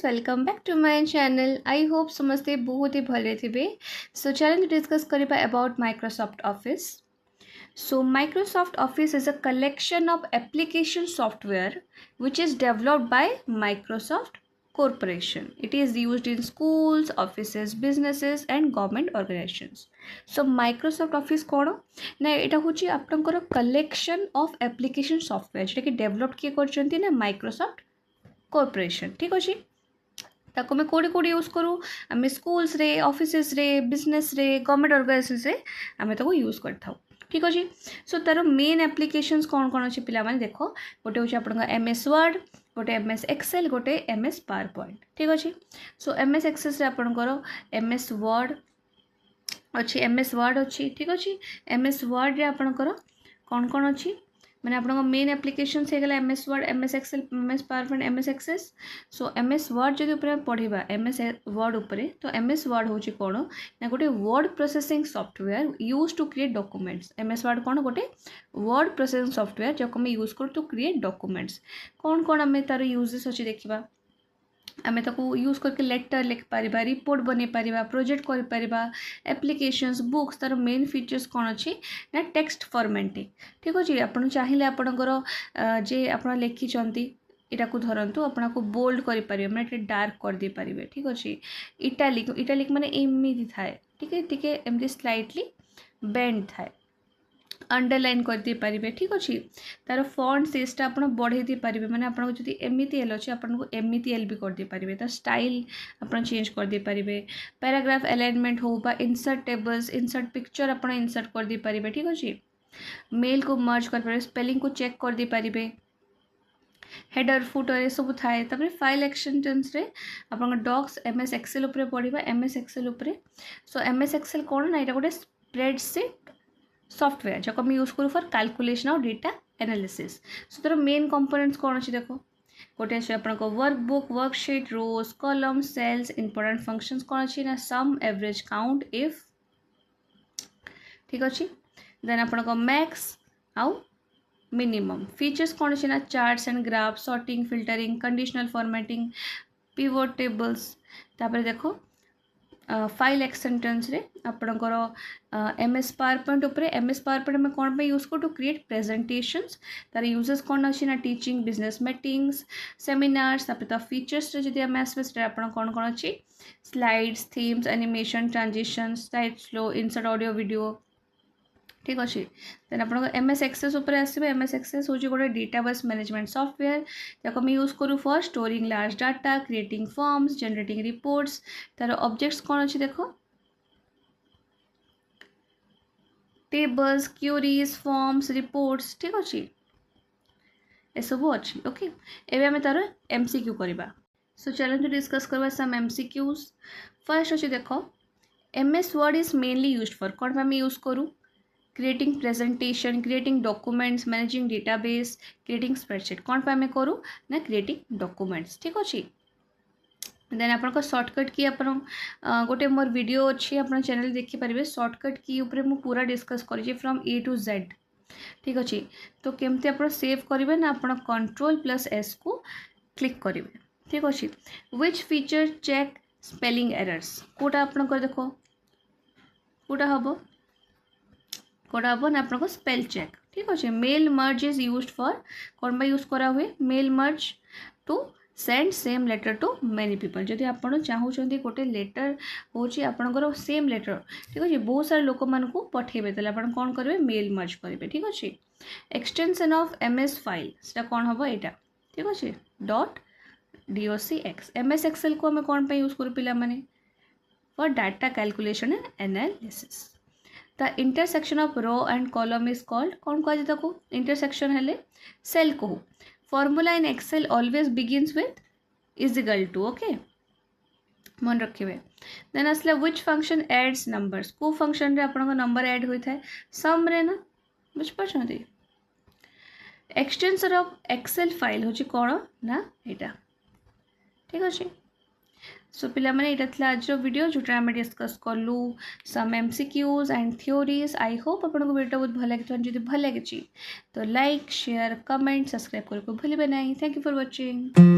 Welcome back to my channel. I hope समस्ते बहुत ही भले थे। सो चैनल डिस्कस करबा about Microsoft office. So Microsoft Office is a collection of application software which is developed by Microsoft Corporation. It is used in schools, offices, businesses and government organizations. So Microsoft Office कौन ना एटा होची आपनकर collection of application software जेटा कि developed किए करचंती ना Microsoft Corporation। ठीक अछि ताको मैं कोडी कोडी यूज करू आम स्कूल्स रे ऑफिसेस रे बिजनेस रे गवर्नमेंट ऑर्गेनाइजेशन रे आम ताको यूज करथाउ। ठीक अछि सो तार मेन एप्लिकेशंस कौन कौन अच्छे पिला माने देखो गोटे होची आपन एमएस वर्ड गोटे एमएस एक्सेल गोटे एमएस पावर पॉइंट। ठीक अछि सो एमएस एक्सेस रे आपन एमएस वर्ड अच्छी एमएस वर्ड अच्छी। ठीक अच्छे एमएस वर्ड रे आपन कौन कौन अच्छी मैंने आप मेन एप्लिकेशन से गला MS Word MS Excel MS PowerPoint MS Access. So MS Word जदि ऊपर पढ़ा एमएस वर्ड उपरे तो एमएस वर्ड होची कौन ना गोटे word processing software use to create documents. MS word कौन गोटे वर्ड प्रोसेसिंग सॉफ्टवेयर जो आम यूज कर टू क्रिएट डॉक्यूमेंट्स। कौन कौन आम तार यूजेस अच्छी देखा आम ताको यूज करके लेटर लिख पारिबा रिपोर्ट बनै पारिबा प्रोजेक्ट कर पारिबा एप्लिकेशंस बुक्स तार मेन फीचर्स कौन अच्छी ना टेक्स्ट फॉर्मेटिंग। ठीक अच्छे आपन चाहिए आपणकर जे आप लिखिंट इटा को धरतु आपन को बोल्ड करें मैंने डार्क कर दे पारे। ठीक अच्छे इटालिक इटालिक माने एमती थाए ठीक है एमती स्लाइटली बेंड थाए अंडरलाइन कर दे पारे। ठीक अच्छे तार फॉन्ट साइजटा आप बढ़े दे पारे मैंने आपको जब एमती एल अच्छे आपको एमती एल भी कर दे पारे तार स्टाइल आप चेंज कर दे पारे पैराग्राफ अलाइनमेंट हो बा इंसर्ट टेबल्स इंसर्ट पिक्चर आप इंसर्ट कर दे पारे। ठीक अच्छे मेल को मर्ज कर पारे स्पेलिंग को चेक कर दे पारे हेडर फुटर ये सब थाए तापर फाइल एक्सटेंशंस रे आपन डॉक्स एमएस एक्सेल उपरे पढ़िबा एमएस एक्सेल उपरे। सो एमएस एक्सेल कोन ना एटा गोटे स्प्रेडशीट सॉफ्टवेयर जो हम यूज करूँ फॉर कैलकुलेशन और डेटा एनालिसिस। सो तार मेन कंपोनेंट्स कौन अच्छे देखो गोटे अच्छे आप वर्कबुक वर्कशीट रोज कॉलम सेल्स इंपोर्टेंट फंक्शंस कौन अच्छी ना सम एवरेज काउंट इफ। ठीक अच्छे देन आप मैक्स आउ मिनिमम फीचर्स कौन अच्छे ना charts and graph sorting filtering conditional formatting pivot tables तापर देखो फाइल एक्सटेंशंस रे आपणकर एमएस पावर पॉइंट उपरे एमएस पावर पॉइंट में कौन पे यूज कर टू क्रिएट प्रेजेंटेशंस तार यूजेस कौन अच्छी ना टीचिंग बिजनेस मीटिंग्स सेमिनार्स तापर फीचर्स रे जदि आम आसबे आपन कौन कौन अच्छी slides themes animation transitions slide flow insert audio video. ठीक अच्छे देन आप एमएस एक्सेस उपरे आसबे एमएस एक्सेस हूँ गोटे डेटाबेस मैनेजमेंट सॉफ्टवेयर जब हम यूज करूँ for storing large data creating forms generating reports तार ऑब्जेक्ट्स कौन अच्छे देखो टेबल्स क्यूरीज फॉर्म्स रिपोर्ट्स। ठीक अच्छे ये सब अच्छी ओके एवं आम तार एमसीक्यू करवा। सो चैलेंज डिस्कस करवा सम एमसीक्यूज फर्स्ट अच्छे देखो MS word is mainly used for कौन आम यूज करूँ creating presentation creating documents managing database creating spreadsheet कौन पे आम करूँ ना क्रिएटिंग डॉक्यूमेंट्स। ठीक अच्छे देन आपन शॉर्टकट की आपन गोटे मोर वीडियो अच्छी आप चैनल देखिपारे शॉर्टकट की ऊपर मु पूरा डिस्कस करी फ्रॉम ए टू जेड। ठीक अच्छे तो केमती आप सेव करेंगे ना आप Ctrl+S को क्लिक करेंगे। ठीक अच्छे which feature check spelling errors कोटा आप देखो कोटा हम कोटा हम ना आप स्पेल चेक। ठीक अच्छे mail merge is used for कौन यूज करा हुए mail merge to send same letter to many people जदि आप चाहूँगी गोटे लेटर हूँ आपंकर सेम लेटर। ठीक अच्छे बहुत सारे लोक मान पठेबे तो आप कौन करेंगे मेल मर्ज करेंगे। ठीक अच्छे एक्सटेंशन ऑफ एमएस फाइल से कौन हम यहाँ। ठीक अच्छे .docx एमएस एक्सेल को आम कौन यूज करूँ पिला माने for data calculation and analysis. The intersection of row and column is called कौन कह इंटरसेक्शन हेले सेल कहू formula in Excel always begins with is equal to okay मन रखिए। देन आसला व्हिच फंक्शन एड्स नंबर्स को फंक्शन रे आपन नंबर ऐड होता है सम रे ना बुझ पाछंती एक्सटेंशन ऑफ एक्सेल फाइल होची कौन ना एटा। ठीक अच्छे सो पिला माने एटा थला आज वीडियो जोटा आम डिस्कस कलु some MCQs and theories. I hope आपको वीडियो बहुत भल लगी जब भल लगी तो लाइक शेयर कमेंट सब्सक्राइब करके भूलिबे नहीं। Thank you for watching.